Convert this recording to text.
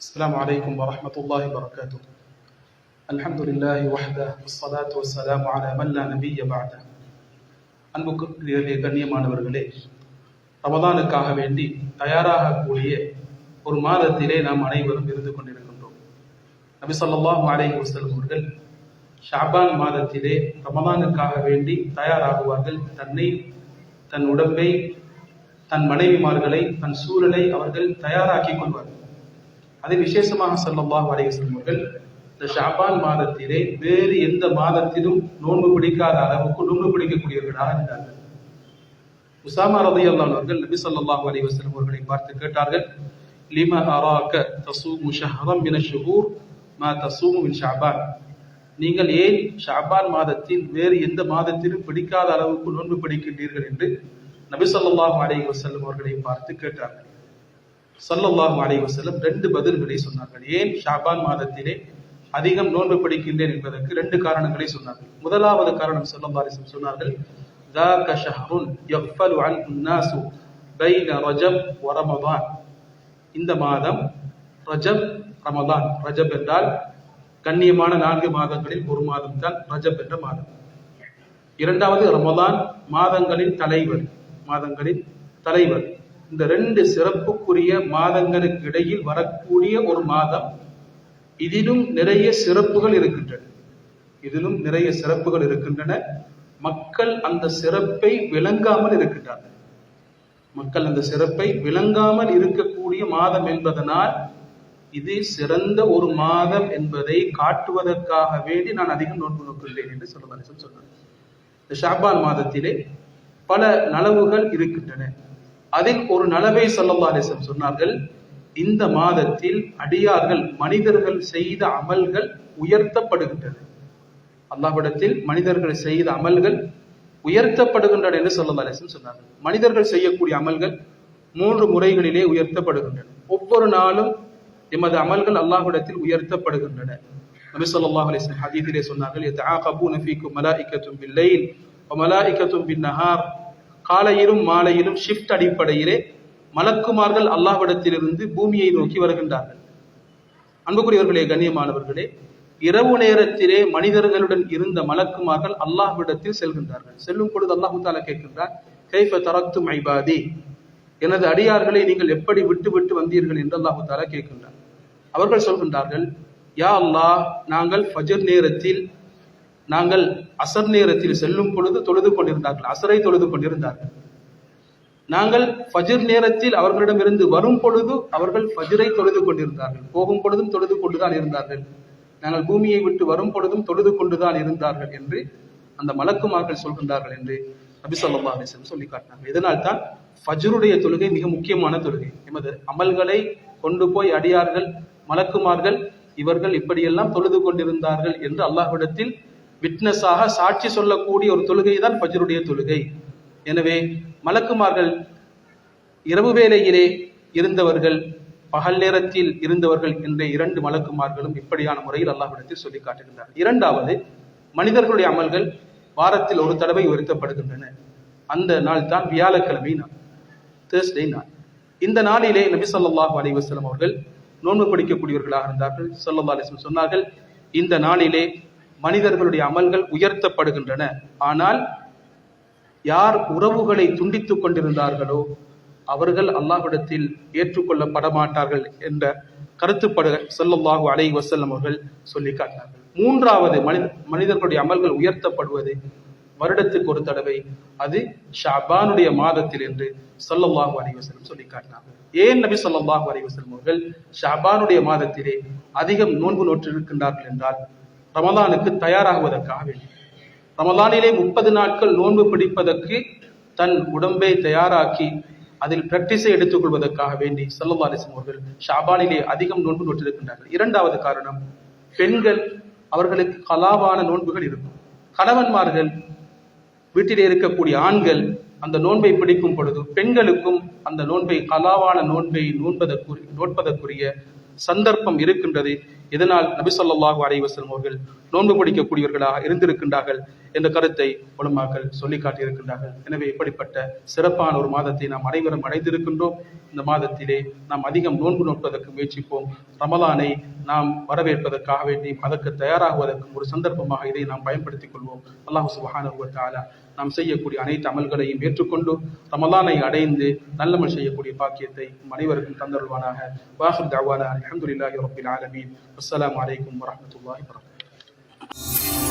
السلام عليكم ورحمة الله وبركاته. الحمد لله وحده والصلاة والسلام على من لا نبي بعده. அன்புக்குரிய கண்ணியமானவர்களே, ரமதானுக்காக வேண்டி தயாராகக்கூடிய ஒரு மாதத்திலே நாம் அனைவரும் இருந்து கொண்டிருக்கின்றோம். நபி ஸல்லல்லாஹு அலைஹி வஸல்லம் அவர்கள் ஷஅபான் மாதத்திலே ரமதானுக்காக வேண்டி தயாராகுவார்கள். தன்னை, தன் உடம்பை, தன் மனைவிமார்களை, தன் சூழலை அவர்கள் தயாராக்கி கொள்வார்கள். அதில் விசேஷமாக ஸல்லல்லாஹு அலைஹி வஸல்லம் அவர்கள் இந்த ஷஅபான் மாதத்திலே வேறு எந்த மாதத்திலும் நோன்பு பிடிக்காத அளவுக்கு நோன்பு பிடிக்கக்கூடியவர்களாக இருந்தார்கள். உஸாமா ரலியல்லாஹு அன்ஹு அவர்கள் நபி ஸல்லல்லாஹு அலைஹி வஸல்லம் அவர்களை பார்த்து கேட்டார்கள், லிமா அராக தஸூமு ஷஹ்ரன் மின ஷுஹூர் மா தஸூமு மின் ஷஅபான். நீங்கள் ஏன் ஷஅபான் மாதத்தில் வேறு எந்த மாதத்திலும் பிடிக்காத அளவுக்கு நோன்பு பிடிக்கின்றீர்கள் என்று நபி ஸல்லல்லாஹு அலைஹி வஸல்லம் அவர்களை பார்த்து கேட்டார்கள். ஸல்லல்லாஹு அலைஹி வஸல்லம் ரெண்டு பதில்களை சொன்னார்கள். ஏன் ஷஅபான் மாதத்திலே அதிகம் நோன்பு பிடிக்கின்றேன் என்பதற்கு ரெண்டு காரணங்களை சொன்னார்கள். முதலாவது காரணம் ஸல்லல்லாஹு அலைஹி வஸல்லம் சொன்னார்கள், ذاك شهر يغفل عنه الناس بين رجب ورمضان. இந்த மாதம் ரஜப், ரமதான். ரஜப் என்றால் கண்ணியமான 4 மாதங்களில் ஒரு மாதம் தான் ரஜப் என்ற மாதம். இரண்டாவது ரமதான், மாதங்களின் தலைவர். இந்த ரெண்டு சிறப்புக்குரிய மாதங்களுக்கு இடையில் வரக்கூடிய ஒரு மாதம். இதிலும் நிறைய சிறப்புகள் இருக்கின்றன. மக்கள் அந்த சிறப்பை விளங்காமல் இருக்கக்கூடிய மாதம் என்பதனால் இது சிறந்த ஒரு மாதம் என்பதை காட்டுவதற்காக வேண்டி நான் அதிகம் நோன்பு நோக்கின்றேன் என்று சொன்னார். இந்த ஷஅபான் மாதத்திலே பல நலவுகள் இருக்கின்றன. அதில் ஒரு நலவை ஸல்லல்லாஹு அலைஹி வஸல்லம் சொன்னார்கள், இந்த மாதத்தில் அடியார்கள், மனிதர்கள் செய்த அமல்கள் உயர்த்தப்படுகின்றன. அல்லாஹ்விடத்தில் மனிதர்கள் செய்த அமல்கள் உயர்த்தப்படுகின்றன என்று ஸல்லல்லாஹு அலைஹி வஸல்லம் சொன்னார்கள். மனிதர்கள் செய்யக்கூடிய அமல்கள் 3 முறைகளிலே உயர்த்தப்படுகின்றன. ஒவ்வொரு நாளும் எமது அமல்கள் அல்லாஹ்விடத்தில் உயர்த்தப்படுகின்றன. நபி ஸல்லல்லாஹு அலைஹி வஸல்லம் ஹதீஸிலே சொன்னார்கள், யதஆகபூன ஃபீக்கும் மலாயிகத்தும் பில்லைல் வ மலாயிகத்தும் பின்னஹார். காலையிலும் மாலையிலும் ஷிஃப்ட் அடிப்படையிலே மலக்குமார்கள் அல்லாஹ்விடத்திலிருந்து பூமியை நோக்கி வருகின்றார்கள். அன்புக்குரியவர்களே, கண்ணியமானவர்களே, இரவு நேரத்திலே மனிதர்களுடன் இருந்த மலக்குமார்கள் அல்லாஹ்விடத்தில் செல்கின்றார்கள். செல்லும் பொழுது அல்லாஹ் தஆலா கேட்கின்றார், கைஃப தரக்தும் இபாதி, எனது அடியார்களை நீங்கள் எப்படி விட்டு வந்தீர்கள் என்று அல்லாஹ் தஆலா கேட்கின்றார். அவர்கள் சொல்கின்றார்கள், யா அல்லாஹ், நாங்கள் ஃபஜர் நேரத்தில், நாங்கள் அசர் நேரத்தில் செல்லும் பொழுது தொழுது கொண்டிருந்தார்கள், அசரை தொழுது கொண்டிருந்தார்கள். நாங்கள் ஃபஜர் நேரத்தில் அவர்களிடமிருந்து வரும் பொழுது அவர்கள் ஃபஜரை தொழுது கொண்டிருந்தார்கள். போகும் பொழுதும் தொழுது கொண்டுதான் இருந்தார்கள். நாங்கள் பூமியை விட்டு வரும் பொழுதும் தொழுது கொண்டுதான் இருந்தார்கள் என்று அந்த மலக்குமார்கள் சொல்கின்றார்கள் என்று நபி ஸல்லல்லாஹு அலைஹி வஸல்லம் சொல்லி காட்டினார்கள். இதனால் தான் ஃபஜ்ருடைய தொழுகை மிக முக்கியமான தொழுகை. எமது அமல்களை கொண்டு போய் அடியார்கள், மலக்குமார்கள் இவர்கள் இப்படியெல்லாம் தொழுது கொண்டிருந்தார்கள் என்று அல்லாஹ்விடத்தில் விட்னஸாக சாட்சி சொல்லக்கூடிய ஒரு தொழுகை தான் ஃபஜ்ருடைய தொழுகை. எனவே மலக்குமார்கள் இரவு வேளையிலே இருந்தவர்கள், பகல் நேரத்தில் இருந்தவர்கள் என்ற 2 மலக்குமார்களும் இப்படியான முறையில் அல்லாஹ்விடத்தில் சொல்லி காட்டுகின்றனர். இரண்டாவது, மனிதர்களுடைய அமல்கள் வாரத்தில் ஒரு தடவை உயர்த்தப்படுகின்றன. அந்த நாள் தான் வியாழக்கிழமை நாள், தேர்ஸ்டே நாள். இந்த நாளிலே நபி ஸல்லல்லாஹு அலைஹி வஸல்லம் அவர்கள் நோன்பு பிடிக்கக்கூடியவர்களாக இருந்தார்கள். ஸல்லல்லாஹு அலைஹி வஸல்லம் சொன்னார்கள், இந்த நாளிலே மனிதர்களுடைய அமல்கள் உயர்த்தப்படுகின்றன. ஆனால் யார் உறவுகளை துண்டித்துக் கொண்டிருந்தார்களோ அவர்கள் அல்லாஹ்விடத்தில் ஏற்றுக்கொள்ளப்பட மாட்டார்கள் என்ற கருத்துப்பட ஸல்லல்லாஹு அலைஹி வஸல்லம் அவர்கள் சொல்லி காட்டினார்கள். மூன்றாவது, மனிதர்களுடைய அமல்கள் உயர்த்தப்படுவது வருடத்துக்கு ஒரு தடவை, அது ஷஅபானுடைய மாதத்தில் என்று ஸல்லல்லாஹு அலைஹி வஸல்லம் சொல்லி காட்டினார்கள். ஏன் நபி ஸல்லல்லாஹு அலைஹி வஸல்லம் அவர்கள் ஷஅபானுடைய மாதத்திலே அதிகம் நோன்பு நோற்றிருக்கின்றார்கள் என்றால், ரமலானுக்கு தயாராகுவதற்காக வேண்டி. ரமலானிலே 30 நாட்கள் நோன்பு பிடிப்பதற்கு தன் உடம்பை தயாராக்கி அதில் பிராக்டிஸை எடுத்துக் கொள்வதற்காக வேண்டி ஸல்லல்லாஹு அலைஹி வஸல்லம் அவர்கள் ஷஅபானிலே அதிகம் நோன்பு நோற்றிருக்கின்றார்கள். இரண்டாவது காரணம், பெண்கள், அவர்களுக்கு கலாவான நோன்புகள் இருக்கும். கணவன்மார்கள், வீட்டிலே இருக்கக்கூடிய ஆண்கள் அந்த நோன்பை பிடிக்கும் பொழுது பெண்களுக்கும் அந்த நோன்பை, கலாவான நோன்பை நோட்பதற்குரிய சந்தர்ப்பம் இருக்கின்றது. இதனால் நபி ஸல்லல்லாஹு அலைஹி வஸல்லம் அவர்கள் நோன்பு பிடிக்கக்கூடியவர்களாக இருந்திருக்கின்றார்கள் என்ற கருத்தை உலமாக்கள் சொல்லி காட்டியிருக்கின்றார்கள். எனவே இப்படிப்பட்ட சிறப்பான ஒரு மாதத்தை நாம் அனைவரும் அடைந்திருக்கின்றோம். இந்த மாதத்திலே நாம் அதிகம் நோன்பு நோட்பதற்கு முயற்சிப்போம். ரமலானை நாம் வரவேற்பதற்காக வேண்டி அதற்கு தயாராகுவதற்கும் ஒரு சந்தர்ப்பமாக இதை நாம் பயன்படுத்திக் கொள்வோம். அல்லாஹ் சுப்ஹானஹு வ தஆலா நாம் செய்யக்கூடிய அனைத்து அமல்களையும் ஏற்றுக்கொண்டு ரமலானை அடைந்து நல்லமல் செய்யக்கூடிய பாக்கியத்தை அனைவருக்கும் தந்தருள்வானாக. வாஹிர் தஅவானா அல்ஹம்துலில்லாஹி ரப்பில் ஆலமீன். அஸ்ஸலாமு அலைக்கும் வரஹ்மத்துல்லாஹி வபரகாத்துஹு.